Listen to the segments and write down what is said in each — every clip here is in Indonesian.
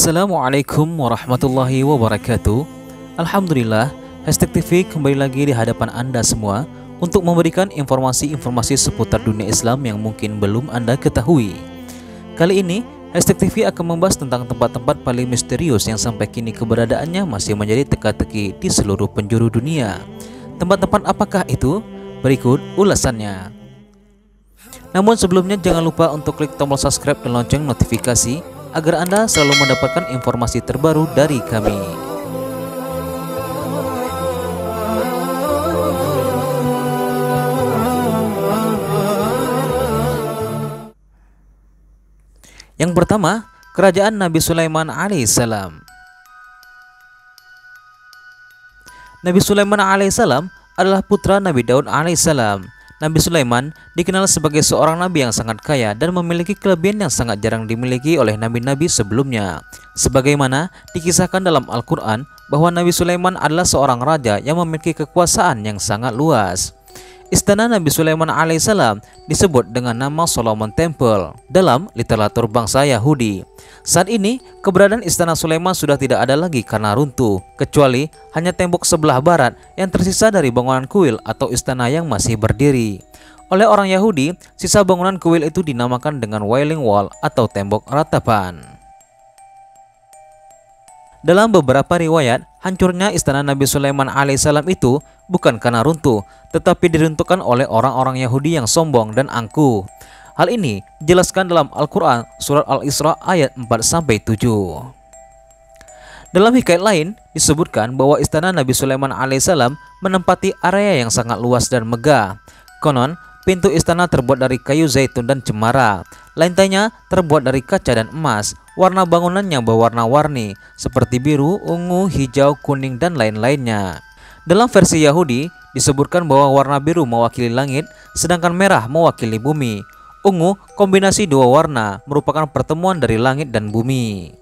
Assalamualaikum warahmatullahi wabarakatuh. Alhamdulillah, Hashtag TV kembali lagi di hadapan Anda semua untuk memberikan informasi-informasi seputar dunia Islam yang mungkin belum Anda ketahui. Kali ini, Hashtag TV akan membahas tentang tempat-tempat paling misterius yang sampai kini keberadaannya masih menjadi teka-teki di seluruh penjuru dunia. Tempat-tempat apakah itu? Berikut ulasannya. Namun sebelumnya jangan lupa untuk klik tombol subscribe dan lonceng notifikasi agar Anda selalu mendapatkan informasi terbaru dari kami. Yang pertama, kerajaan Nabi Sulaiman alaihissalam. Nabi Sulaiman alaihissalam adalah putra Nabi Daud alaihissalam. Nabi Sulaiman dikenal sebagai seorang nabi yang sangat kaya dan memiliki kelebihan yang sangat jarang dimiliki oleh nabi-nabi sebelumnya. Sebagaimana dikisahkan dalam Al-Quran bahwa Nabi Sulaiman adalah seorang raja yang memiliki kekuasaan yang sangat luas. Istana Nabi Sulaiman alaihissalam disebut dengan nama Solomon Temple dalam literatur bangsa Yahudi. Saat ini, keberadaan Istana Sulaiman sudah tidak ada lagi karena runtuh, kecuali hanya tembok sebelah barat yang tersisa dari bangunan kuil atau istana yang masih berdiri. Oleh orang Yahudi, sisa bangunan kuil itu dinamakan dengan Wailing Wall atau tembok ratapan. Dalam beberapa riwayat, hancurnya istana Nabi Sulaiman alaihissalam itu bukan karena runtuh, tetapi diruntuhkan oleh orang-orang Yahudi yang sombong dan angkuh. Hal ini dijelaskan dalam Al-Quran Surat Al-Isra ayat 4-7. Dalam hikayat lain disebutkan bahwa istana Nabi Sulaiman alaihissalam menempati area yang sangat luas dan megah. Konon, pintu istana terbuat dari kayu zaitun dan cemara. Lantainya terbuat dari kaca dan emas. Warna bangunannya berwarna-warni seperti biru, ungu, hijau, kuning, dan lain-lainnya. Dalam versi Yahudi disebutkan bahwa warna biru mewakili langit, sedangkan merah mewakili bumi. Ungu, kombinasi dua warna, merupakan pertemuan dari langit dan bumi.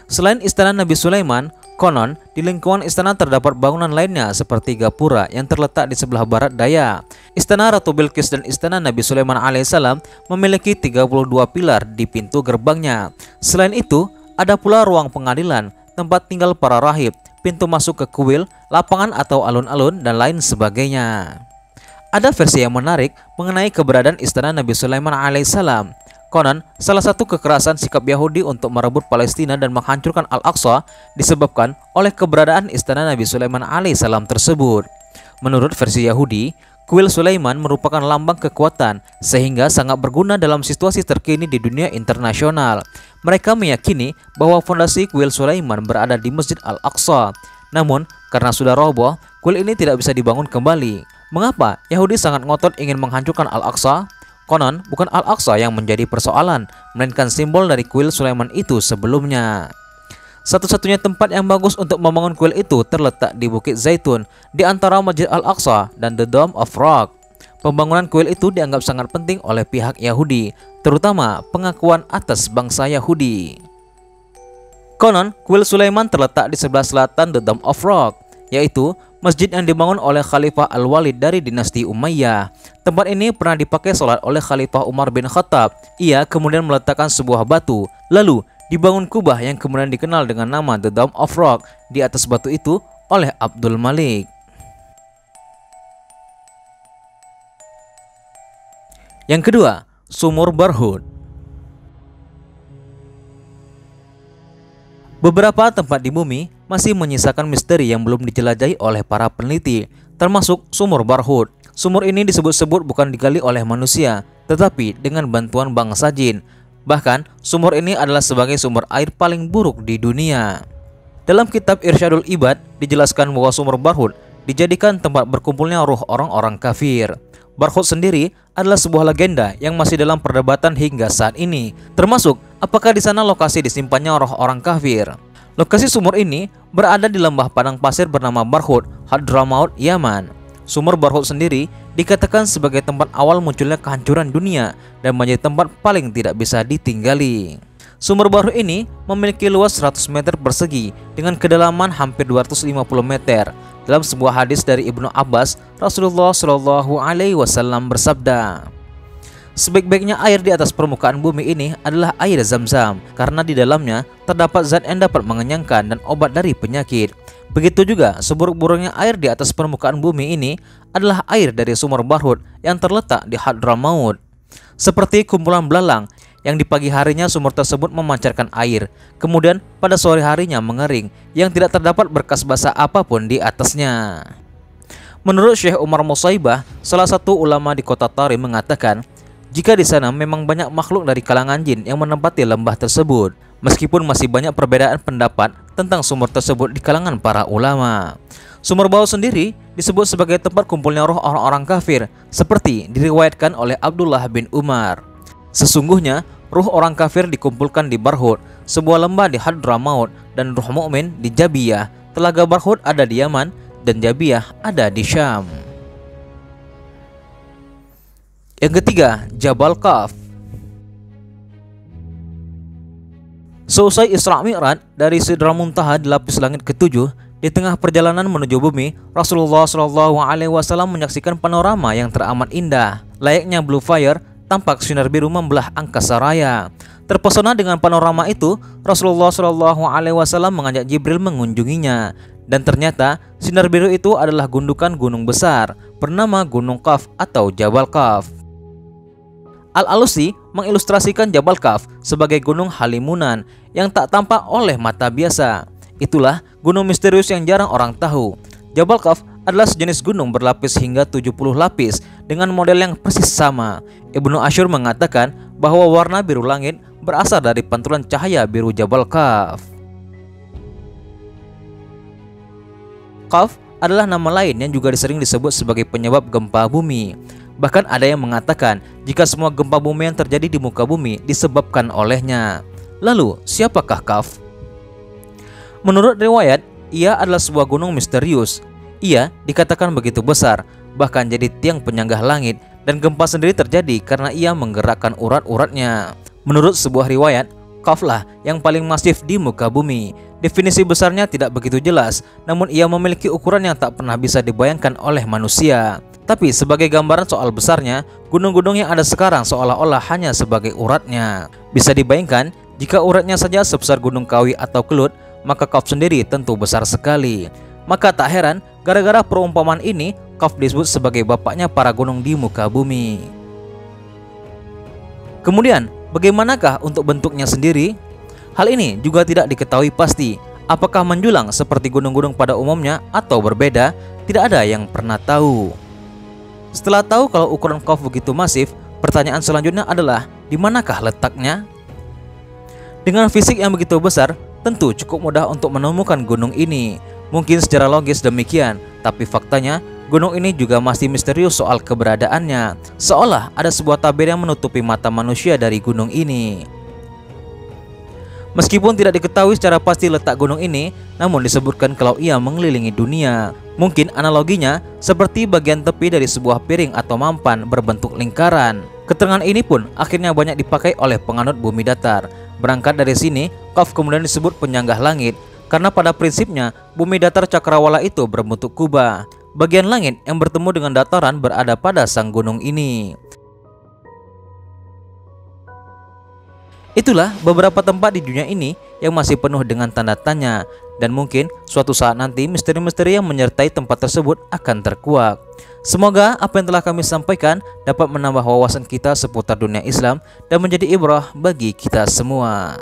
Selain istana Nabi Sulaiman, konon di lingkungan istana terdapat bangunan lainnya seperti gapura yang terletak di sebelah barat daya. Istana Ratu Bilqis dan istana Nabi Sulaiman alaihissalam memiliki 32 pilar di pintu gerbangnya. Selain itu, ada pula ruang pengadilan, tempat tinggal para rahib, pintu masuk ke kuil, lapangan atau alun-alun, dan lain sebagainya. Ada versi yang menarik mengenai keberadaan istana Nabi Sulaiman alaihissalam. Konon, salah satu kekerasan sikap Yahudi untuk merebut Palestina dan menghancurkan Al-Aqsa disebabkan oleh keberadaan istana Nabi Sulaiman alaihissalam tersebut. Menurut versi Yahudi, kuil Sulaiman merupakan lambang kekuatan sehingga sangat berguna dalam situasi terkini di dunia internasional. Mereka meyakini bahwa fondasi kuil Sulaiman berada di Masjid Al-Aqsa. Namun, karena sudah roboh, kuil ini tidak bisa dibangun kembali. Mengapa Yahudi sangat ngotot ingin menghancurkan Al-Aqsa? Konon, bukan Al-Aqsa yang menjadi persoalan, melainkan simbol dari kuil Sulaiman itu sebelumnya. Satu-satunya tempat yang bagus untuk membangun kuil itu terletak di Bukit Zaitun, di antara Masjid Al-Aqsa dan The Dome of Rock. Pembangunan kuil itu dianggap sangat penting oleh pihak Yahudi, terutama pengakuan atas bangsa Yahudi. Konon, kuil Sulaiman terletak di sebelah selatan The Dome of Rock, yaitu masjid yang dibangun oleh Khalifah Al-Walid dari dinasti Umayyah. Tempat ini pernah dipakai sholat oleh Khalifah Umar bin Khattab. Ia kemudian meletakkan sebuah batu, lalu dibangun kubah yang kemudian dikenal dengan nama The Dome of Rock di atas batu itu oleh Abdul Malik. Yang kedua, Sumur Barhut. Beberapa tempat di bumi masih menyisakan misteri yang belum dijelajahi oleh para peneliti, termasuk Sumur Barhut. Sumur ini disebut-sebut bukan digali oleh manusia, tetapi dengan bantuan bangsa jin. Bahkan, sumur ini adalah sebagai sumber air paling buruk di dunia. Dalam kitab Irsyadul Ibad dijelaskan bahwa Sumur Barhut dijadikan tempat berkumpulnya ruh orang-orang kafir. Barhut sendiri adalah sebuah legenda yang masih dalam perdebatan hingga saat ini, termasuk apakah di sana lokasi disimpannya roh orang kafir. Lokasi sumur ini berada di lembah padang pasir bernama Barhut, Hadramaut, Yaman. Sumur Barhut sendiri dikatakan sebagai tempat awal munculnya kehancuran dunia dan menjadi tempat paling tidak bisa ditinggali. Sumur Barhut ini memiliki luas 100 meter persegi dengan kedalaman hampir 250 meter. Dalam sebuah hadis dari Ibnu Abbas, Rasulullah Shallallahu Alaihi Wasallam bersabda, Sebaik-baiknya air di atas permukaan bumi ini adalah air Zam-Zam, karena di dalamnya terdapat zat yang dapat mengenyangkan dan obat dari penyakit. Begitu juga seburuk-buruknya air di atas permukaan bumi ini adalah air dari sumur Barhut yang terletak di Hadramaut. Seperti kumpulan belalang yang di pagi harinya sumur tersebut memancarkan air, kemudian pada sore harinya mengering yang tidak terdapat berkas basah apapun di atasnya. Menurut Syekh Umar Musaibah, salah satu ulama di kota Tarim, mengatakan, jika di sana memang banyak makhluk dari kalangan jin yang menempati lembah tersebut, meskipun masih banyak perbedaan pendapat tentang sumur tersebut di kalangan para ulama. Sumur bau sendiri disebut sebagai tempat kumpulnya roh orang-orang kafir, seperti diriwayatkan oleh Abdullah bin Umar. Sesungguhnya, ruh orang kafir dikumpulkan di Barhut, sebuah lembah di Hadramaut, dan ruh mukmin di Jabiyah. Telaga Barhut ada di Yaman, dan Jabiyah ada di Syam. Yang ketiga, Jabal Kaf. Seusai Isra Mi'raj dari Sidratul Muntaha di lapis langit ketujuh, di tengah perjalanan menuju bumi, Rasulullah SAW menyaksikan panorama yang teramat indah. Layaknya Blue Fire, tampak sinar biru membelah angkasa raya. Terpesona dengan panorama itu, Rasulullah SAW mengajak Jibril mengunjunginya. Dan ternyata sinar biru itu adalah gundukan gunung besar bernama Gunung Kaf atau Jabal Kaf. Al-Alusi mengilustrasikan Jabal Kaf sebagai gunung halimunan yang tak tampak oleh mata biasa. Itulah gunung misterius yang jarang orang tahu. Jabal Kaf adalah sejenis gunung berlapis hingga 70 lapis dengan model yang persis sama. Ibnu Asyur mengatakan bahwa warna biru langit berasal dari pantulan cahaya biru Jabal Kaf. Kaf adalah nama lain yang juga sering disebut sebagai penyebab gempa bumi. Bahkan ada yang mengatakan jika semua gempa bumi yang terjadi di muka bumi disebabkan olehnya. Lalu, siapakah Kaf? Menurut riwayat, ia adalah sebuah gunung misterius. Ia dikatakan begitu besar, bahkan jadi tiang penyanggah langit, dan gempa sendiri terjadi karena ia menggerakkan urat-uratnya. Menurut sebuah riwayat, Kaf lah yang paling masif di muka bumi. Definisi besarnya tidak begitu jelas, namun ia memiliki ukuran yang tak pernah bisa dibayangkan oleh manusia. Tapi sebagai gambaran soal besarnya, gunung-gunung yang ada sekarang seolah-olah hanya sebagai uratnya. Bisa dibayangkan, jika uratnya saja sebesar Gunung Kawi atau Kelut, maka Kaf sendiri tentu besar sekali. Maka tak heran, gara-gara perumpamaan ini, Kaf disebut sebagai bapaknya para gunung di muka bumi. Kemudian, bagaimanakah untuk bentuknya sendiri? Hal ini juga tidak diketahui pasti. Apakah menjulang seperti gunung-gunung pada umumnya atau berbeda? Tidak ada yang pernah tahu. Setelah tahu kalau ukuran Kaf begitu masif, pertanyaan selanjutnya adalah di manakah letaknya? Dengan fisik yang begitu besar, tentu cukup mudah untuk menemukan gunung ini. Mungkin secara logis demikian, tapi faktanya gunung ini juga masih misterius soal keberadaannya. Seolah ada sebuah tabir yang menutupi mata manusia dari gunung ini. Meskipun tidak diketahui secara pasti letak gunung ini, namun disebutkan kalau ia mengelilingi dunia. Mungkin analoginya seperti bagian tepi dari sebuah piring atau mampan berbentuk lingkaran. Keterangan ini pun akhirnya banyak dipakai oleh penganut bumi datar. Berangkat dari sini, Kaf kemudian disebut penyanggah langit, karena pada prinsipnya bumi datar cakrawala itu berbentuk kubah. Bagian langit yang bertemu dengan dataran berada pada sang gunung ini. Itulah beberapa tempat di dunia ini yang masih penuh dengan tanda tanya, dan mungkin suatu saat nanti misteri-misteri yang menyertai tempat tersebut akan terkuak. Semoga apa yang telah kami sampaikan dapat menambah wawasan kita seputar dunia Islam dan menjadi ibrah bagi kita semua.